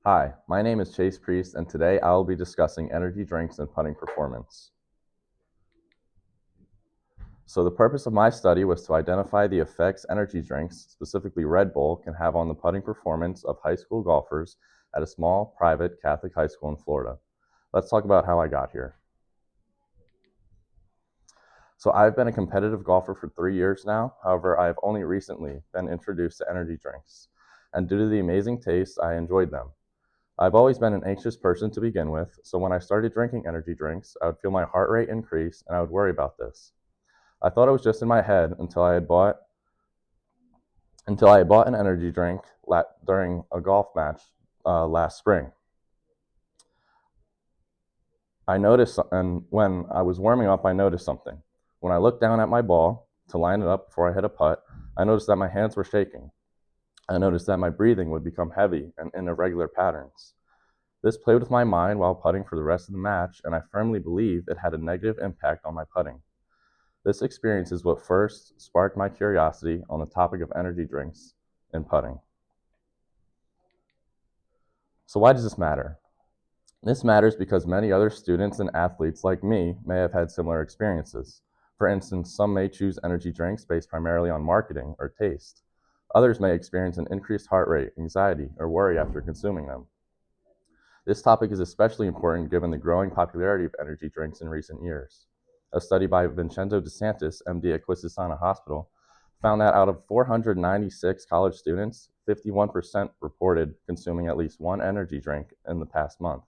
Hi, my name is Chase Priest, and today I will be discussing energy drinks and putting performance. So the purpose of my study was to identify the effects energy drinks, specifically Red Bull, can have on the putting performance of high school golfers at a small, private Catholic high school in Florida. Let's talk about how I got here. So I've been a competitive golfer for 3 years now. However, I have only recently been introduced to energy drinks, and due to the amazing taste, I enjoyed them. I've always been an anxious person to begin with, so when I started drinking energy drinks, I would feel my heart rate increase and I would worry about this. I thought it was just in my head until I had bought an energy drink during a golf match last spring. I noticed, and when I was warming up, I noticed something. When I looked down at my ball to line it up before I hit a putt, I noticed that my hands were shaking. I noticed that my breathing would become heavy and in irregular patterns. This played with my mind while putting for the rest of the match, and I firmly believe it had a negative impact on my putting. This experience is what first sparked my curiosity on the topic of energy drinks and putting. So why does this matter? This matters because many other students and athletes like me may have had similar experiences. For instance, some may choose energy drinks based primarily on marketing or taste. Others may experience an increased heart rate, anxiety, or worry after consuming them. This topic is especially important given the growing popularity of energy drinks in recent years. A study by Vincenzo DeSantis, MD at Quisisana Hospital, found that out of 496 college students, 51% reported consuming at least one energy drink in the past month.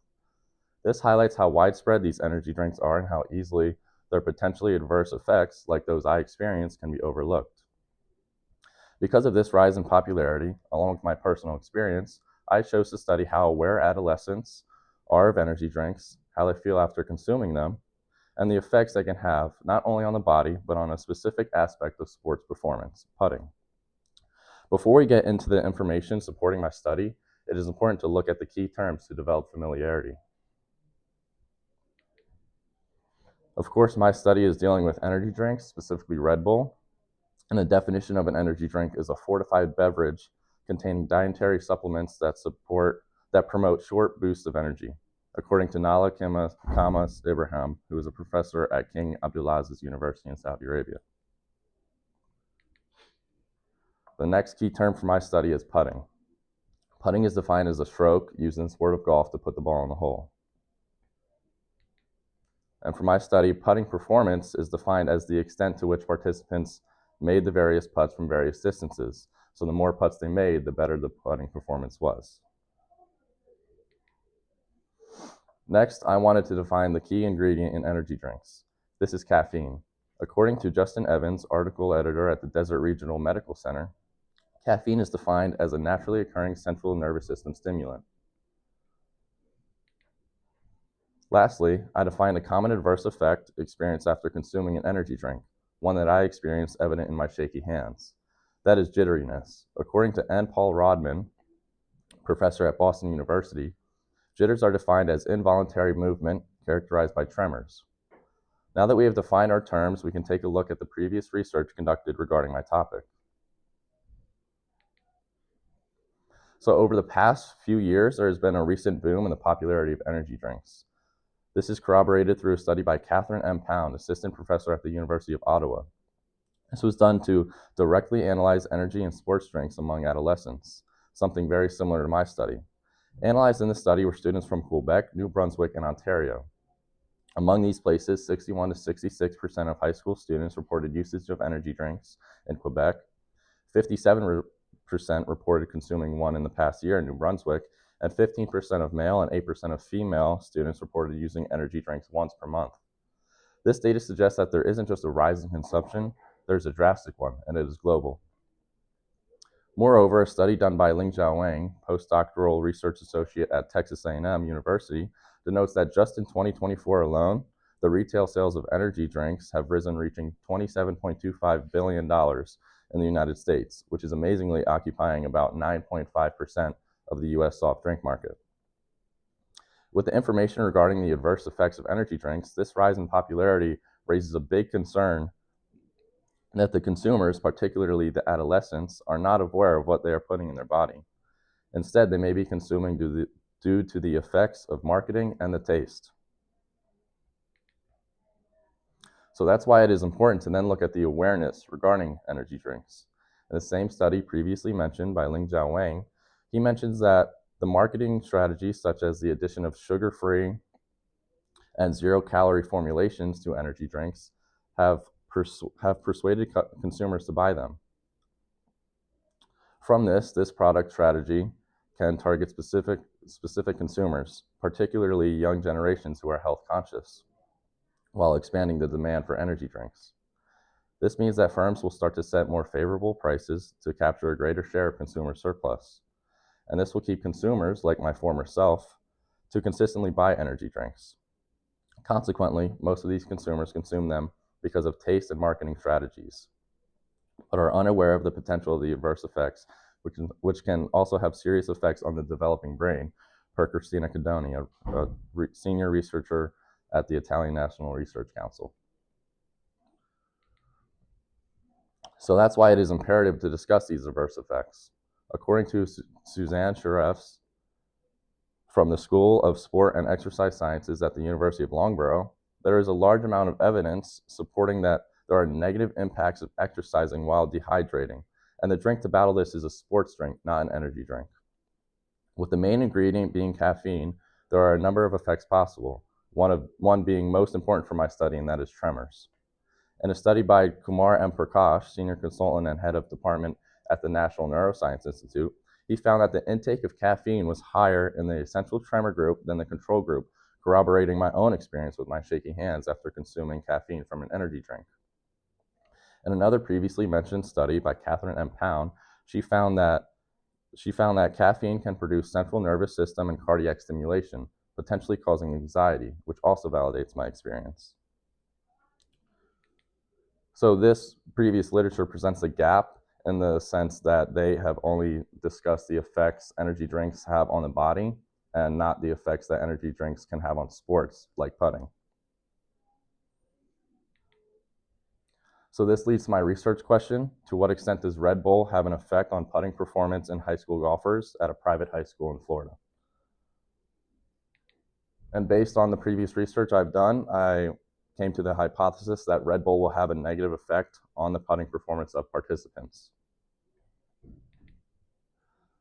This highlights how widespread these energy drinks are and how easily their potentially adverse effects, like those I experienced, can be overlooked. Because of this rise in popularity, along with my personal experience, I chose to study how aware adolescents are of energy drinks, how they feel after consuming them, and the effects they can have not only on the body, but on a specific aspect of sports performance, putting. Before we get into the information supporting my study, it is important to look at the key terms to develop familiarity. Of course, my study is dealing with energy drinks, specifically Red Bull, and the definition of an energy drink is a fortified beverage containing dietary supplements that promote short boosts of energy, according to Nala Kamas Ibrahim, who is a professor at King Abdulaziz University in Saudi Arabia. The next key term for my study is putting. Putting is defined as a stroke used in the sport of golf to put the ball in the hole. And for my study, putting performance is defined as the extent to which participants made the various putts from various distances. So the more putts they made, the better the putting performance was. Next, I wanted to define the key ingredient in energy drinks. This is caffeine. According to Justin Evans, article editor at the Desert Regional Medical Center, caffeine is defined as a naturally occurring central nervous system stimulant. Lastly, I defined a common adverse effect experienced after consuming an energy drink, one that I experienced evident in my shaky hands. That is jitteriness. According to N. Paul Rodman, professor at Boston University, jitters are defined as involuntary movement characterized by tremors. Now that we have defined our terms, we can take a look at the previous research conducted regarding my topic. So over the past few years, there has been a recent boom in the popularity of energy drinks. This is corroborated through a study by Catherine M. Pound, assistant professor at the University of Ottawa. This was done to directly analyze energy and sports drinks among adolescents, something very similar to my study. Analyzed in the study were students from Quebec, New Brunswick, and Ontario. Among these places, 61 to 66% of high school students reported usage of energy drinks in Quebec, 57% reported consuming one in the past year in New Brunswick, and 15% of male and 8% of female students reported using energy drinks once per month. This data suggests that there isn't just a rise in consumption, there's a drastic one, and it is global. Moreover, a study done by Lingjiao Wang, postdoctoral research associate at Texas A&M University, denotes that just in 2024 alone, the retail sales of energy drinks have risen, reaching $27.25 billion in the United States, which is amazingly occupying about 9.5% of the US soft drink market. With the information regarding the adverse effects of energy drinks, this rise in popularity raises a big concern that the consumers, particularly the adolescents, are not aware of what they are putting in their body. Instead, they may be consuming due to the effects of marketing and the taste. So that's why it is important to then look at the awareness regarding energy drinks. In the same study previously mentioned by Lingjiao Wang, he mentions that the marketing strategies such as the addition of sugar-free and zero-calorie formulations to energy drinks have persuaded consumers to buy them. From this product strategy can target specific consumers, particularly young generations who are health conscious, while expanding the demand for energy drinks. This means that firms will start to set more favorable prices to capture a greater share of consumer surplus. And this will keep consumers, like my former self, to consistently buy energy drinks. Consequently, most of these consumers consume them because of taste and marketing strategies, but are unaware of the potential of the adverse effects, which can also have serious effects on the developing brain, per Cristina Cadoni, a senior researcher at the Italian National Research Council. So that's why it is imperative to discuss these adverse effects. According to Suzanne Sharefs from the School of Sport and Exercise Sciences at the University of Loughborough, there is a large amount of evidence supporting that there are negative impacts of exercising while dehydrating, and the drink to battle this is a sports drink, not an energy drink. With the main ingredient being caffeine, there are a number of effects possible, one being most important for my study, and that is tremors. In a study by Kumar M. Prakash, senior consultant and head of department at the National Neuroscience Institute, he found that the intake of caffeine was higher in the essential tremor group than the control group, corroborating my own experience with my shaky hands after consuming caffeine from an energy drink. In another previously mentioned study by Catherine M. Pound, she found that caffeine can produce central nervous system and cardiac stimulation, potentially causing anxiety, which also validates my experience. So this previous literature presents a gap in the sense that they have only discussed the effects energy drinks have on the body and not the effects that energy drinks can have on sports like putting. So this leads to my research question. To what extent does Red Bull have an effect on putting performance in high school golfers at a private high school in Florida? And based on the previous research I've done, I came to the hypothesis that Red Bull will have a negative effect on the putting performance of participants.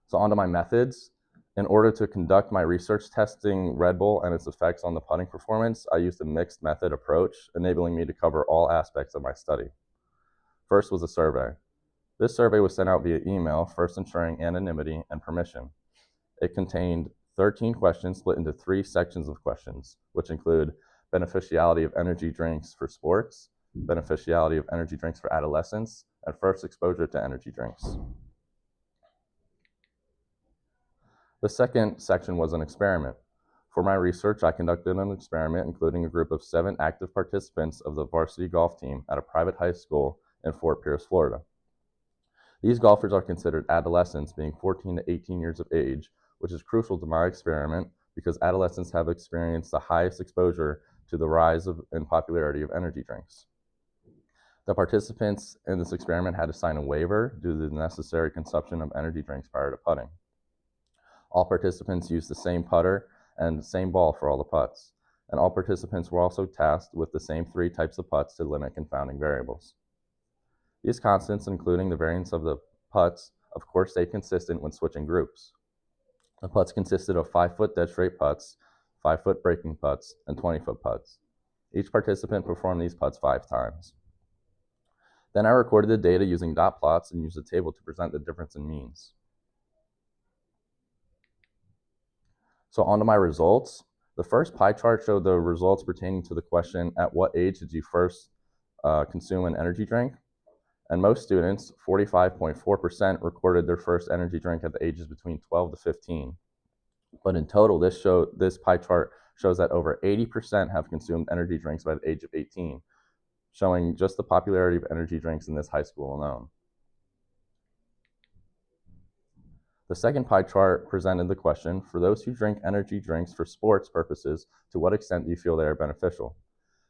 So onto my methods. In order to conduct my research testing Red Bull and its effects on the putting performance, I used a mixed method approach, enabling me to cover all aspects of my study. First was a survey. This survey was sent out via email, first ensuring anonymity and permission. It contained 13 questions split into 3 sections of questions, which include beneficiality of energy drinks for sports, beneficiality of energy drinks for adolescents, and first exposure to energy drinks. The second section was an experiment. For my research, I conducted an experiment including a group of 7 active participants of the varsity golf team at a private high school in Fort Pierce, Florida. These golfers are considered adolescents, being 14 to 18 years of age, which is crucial to my experiment because adolescents have experienced the highest exposure to the rise in popularity of energy drinks. The participants in this experiment had to sign a waiver due to the necessary consumption of energy drinks prior to putting. All participants used the same putter and same ball for all the putts, and all participants were also tasked with the same 3 types of putts to limit confounding variables. These constants, including the variance of the putts, of course stayed consistent when switching groups. The putts consisted of 5-foot dead straight putts, 5-foot breaking putts, and 20-foot putts. Each participant performed these putts 5 times. Then I recorded the data using dot plots and used a table to present the difference in means. So onto my results. The first pie chart showed the results pertaining to the question, at what age did you first consume an energy drink? And most students, 45.4%, recorded their first energy drink at the ages between 12 to 15. But in total, this pie chart shows that over 80% have consumed energy drinks by the age of 18, showing just the popularity of energy drinks in this high school alone. The second pie chart presented the question, for those who drink energy drinks for sports purposes, to what extent do you feel they are beneficial?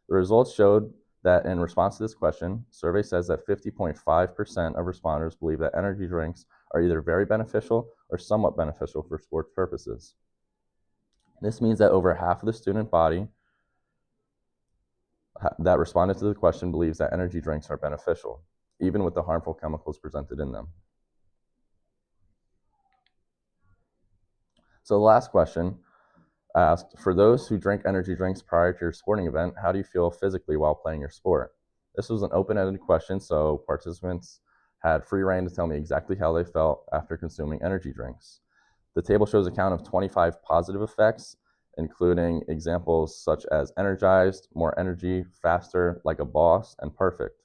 The results showed that in response to this question, survey says that 50.5% of responders believe that energy drinks are either very beneficial or somewhat beneficial for sports purposes. This means that over half of the student body that responded to the question believes that energy drinks are beneficial, even with the harmful chemicals presented in them. So the last question asked, for those who drink energy drinks prior to your sporting event, how do you feel physically while playing your sport? This was an open-ended question, so participants had free rein to tell me exactly how they felt after consuming energy drinks. The table shows a count of 25 positive effects, including examples such as energized, more energy, faster, like a boss, and perfect.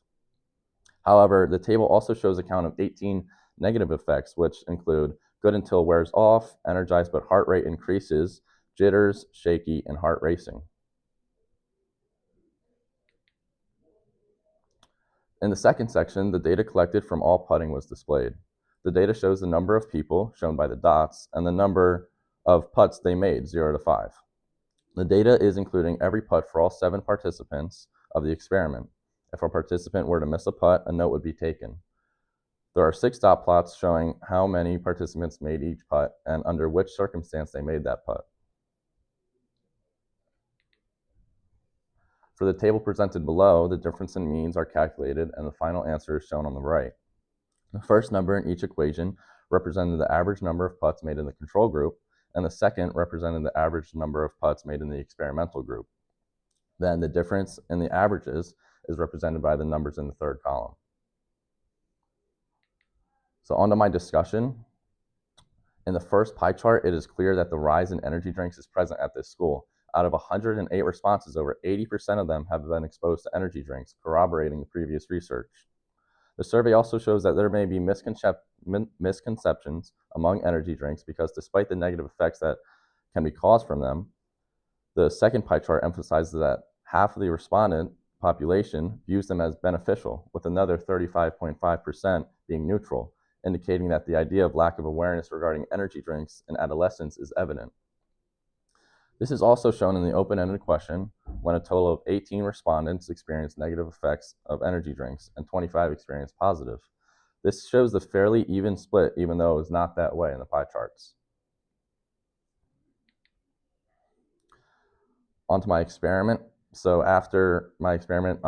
However, the table also shows a count of 18 negative effects, which include good until wears off, energized but heart rate increases, jitters, shaky, and heart racing. In the second section, the data collected from all putting was displayed. The data shows the number of people, shown by the dots, and the number of putts they made, 0 to 5. The data is including every putt for all 7 participants of the experiment. If a participant were to miss a putt, a note would be taken. There are 6 dot plots showing how many participants made each putt and under which circumstance they made that putt. For the table presented below, the difference in means are calculated and the final answer is shown on the right. The first number in each equation represented the average number of putts made in the control group, and the second represented the average number of putts made in the experimental group. Then the difference in the averages is represented by the numbers in the third column. So on to my discussion. In the first pie chart, it is clear that the rise in energy drinks is present at this school. Out of 108 responses, over 80% of them have been exposed to energy drinks, corroborating the previous research. The survey also shows that there may be misconceptions among energy drinks because despite the negative effects that can be caused from them, the second pie chart emphasizes that half of the respondent population views them as beneficial, with another 35.5% being neutral, indicating that the idea of lack of awareness regarding energy drinks in adolescence is evident. This is also shown in the open-ended question, when a total of 18 respondents experienced negative effects of energy drinks and 25 experienced positive. This shows the fairly even split, even though it was not that way in the pie charts. Onto my experiment. So after my experiment,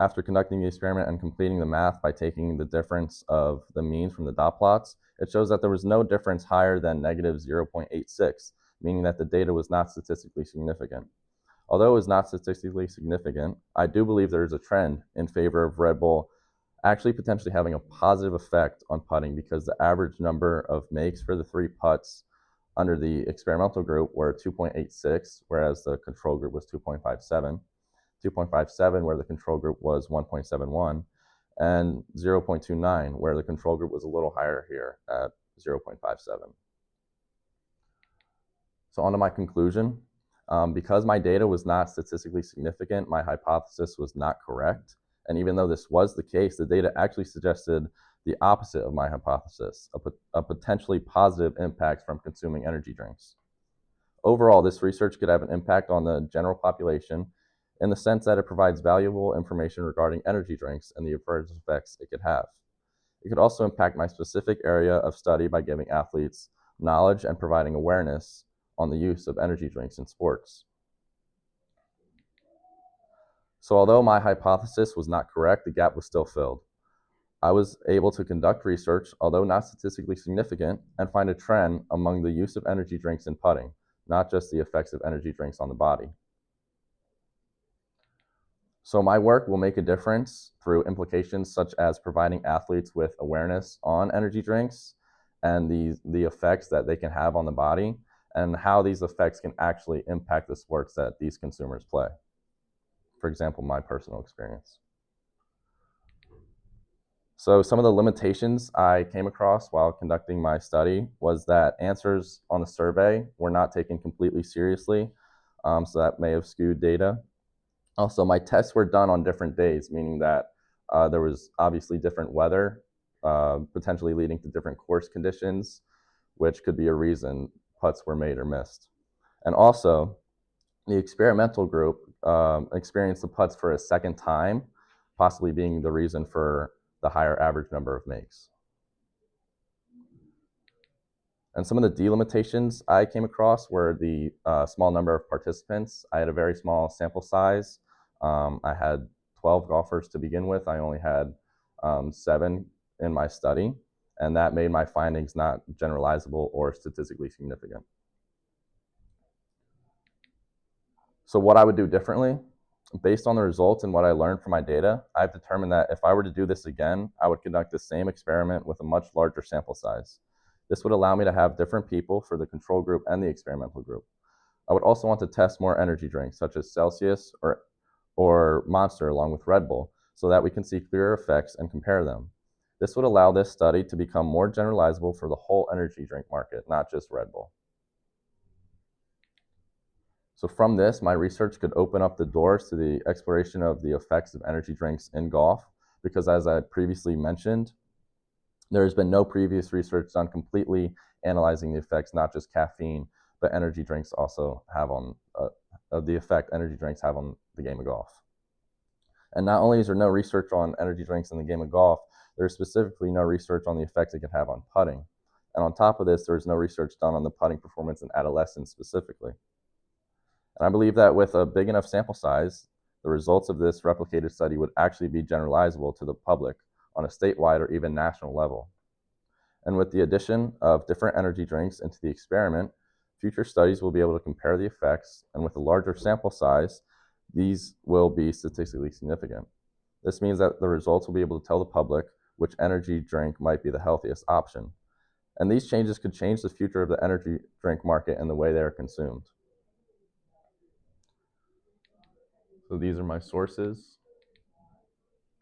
after conducting the experiment and completing the math by taking the difference of the means from the dot plots, it shows that there was no difference higher than negative 0.86, meaning that the data was not statistically significant. Although it was not statistically significant, I do believe there is a trend in favor of Red Bull actually potentially having a positive effect on putting because the average number of makes for the 3 putts under the experimental group were 2.86, whereas the control group was 2.57. 2.57, where the control group was 1.71, and 0.29, where the control group was a little higher here at 0.57. So on to my conclusion. Because my data was not statistically significant, my hypothesis was not correct. And even though this was the case, the data actually suggested the opposite of my hypothesis, a potentially positive impact from consuming energy drinks. Overall, this research could have an impact on the general population in the sense that it provides valuable information regarding energy drinks and the adverse effects it could have. It could also impact my specific area of study by giving athletes knowledge and providing awareness on the use of energy drinks in sports. So although my hypothesis was not correct, the gap was still filled. I was able to conduct research, although not statistically significant, and find a trend among the use of energy drinks in putting, not just the effects of energy drinks on the body. So my work will make a difference through implications such as providing athletes with awareness on energy drinks and the effects that they can have on the body and how these effects can actually impact the sports that these consumers play. For example, my personal experience. So some of the limitations I came across while conducting my study was that answers on the survey were not taken completely seriously, so that may have skewed data. Also, my tests were done on different days, meaning that there was obviously different weather, potentially leading to different course conditions, which could be a reason putts were made or missed. And also, the experimental group experienced the putts for a second time, possibly being the reason for the higher average number of makes. And some of the delimitations I came across were the small number of participants. I had a very small sample size. I had 12 golfers to begin with. I only had 7 in my study, and that made my findings not generalizable or statistically significant. So what I would do differently, based on the results and what I learned from my data, I've determined that if I were to do this again, I would conduct the same experiment with a much larger sample size. This would allow me to have different people for the control group and the experimental group. I would also want to test more energy drinks, such as Celsius or Monster, along with Red Bull, so that we can see clearer effects and compare them. This would allow this study to become more generalizable for the whole energy drink market, not just Red Bull. So from this, my research could open up the doors to the exploration of the effects of energy drinks in golf, because as I previously mentioned, there has been no previous research done completely analyzing the effects, not just caffeine, but energy drinks also have on the effect energy drinks have on the game of golf. And not only is there no research on energy drinks in the game of golf, there's specifically no research on the effects it can have on putting. And on top of this, there's no research done on the putting performance in adolescents specifically. And I believe that with a big enough sample size, the results of this replicated study would actually be generalizable to the public on a statewide or even national level. And with the addition of different energy drinks into the experiment, future studies will be able to compare the effects, and with a larger sample size, these will be statistically significant. This means that the results will be able to tell the public which energy drink might be the healthiest option. And these changes could change the future of the energy drink market and the way they are consumed. So these are my sources.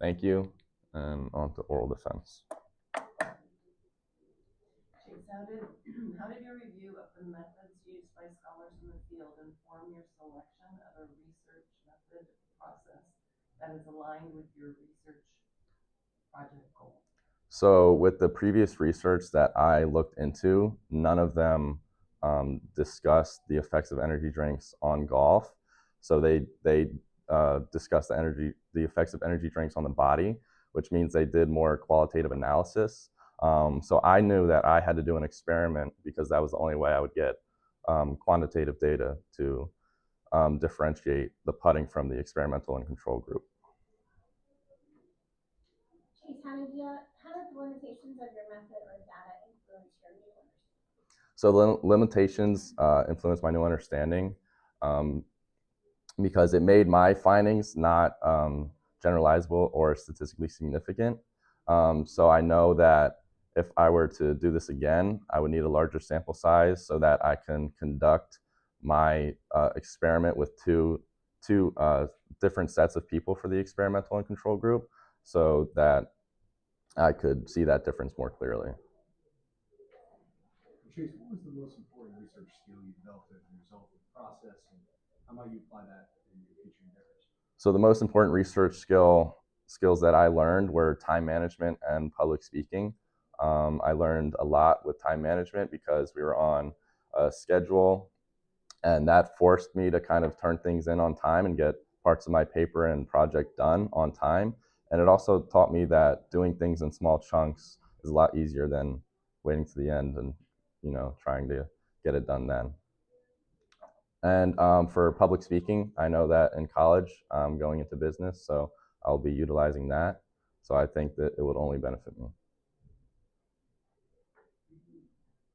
Thank you, and on to oral defense. Chase, how did your review of the methods used by scholars in the field inform your selection of a research method process that is aligned with your research project goal? So with the previous research that I looked into, none of them discussed the effects of energy drinks on golf. So they discussed the effects of energy drinks on the body, which means they did more qualitative analysis. So I knew that I had to do an experiment because that was the only way I would get quantitative data to differentiate the putting from the experimental and control group. Chase, how did the limitations of your method or data influence your new understanding? So the limitations influenced my new understanding because it made my findings not generalizable or statistically significant. So I know that if I were to do this again, I would need a larger sample size so that I can conduct my experiment with two different sets of people for the experimental and control group, so that I could see that difference more clearly. Chase, what was the most important research skill you developed as a result of the process, and how might you apply that in your future endeavors? So the most important research skills that I learned were time management and public speaking. I learned a lot with time management because we were on a schedule, and that forced me to kind of turn things in on time and get parts of my paper and project done on time. And it also taught me that doing things in small chunks is a lot easier than waiting to the end and trying to get it done then. And for public speaking, I know that in college I'm going into business, so I'll be utilizing that. So I think that it would only benefit me.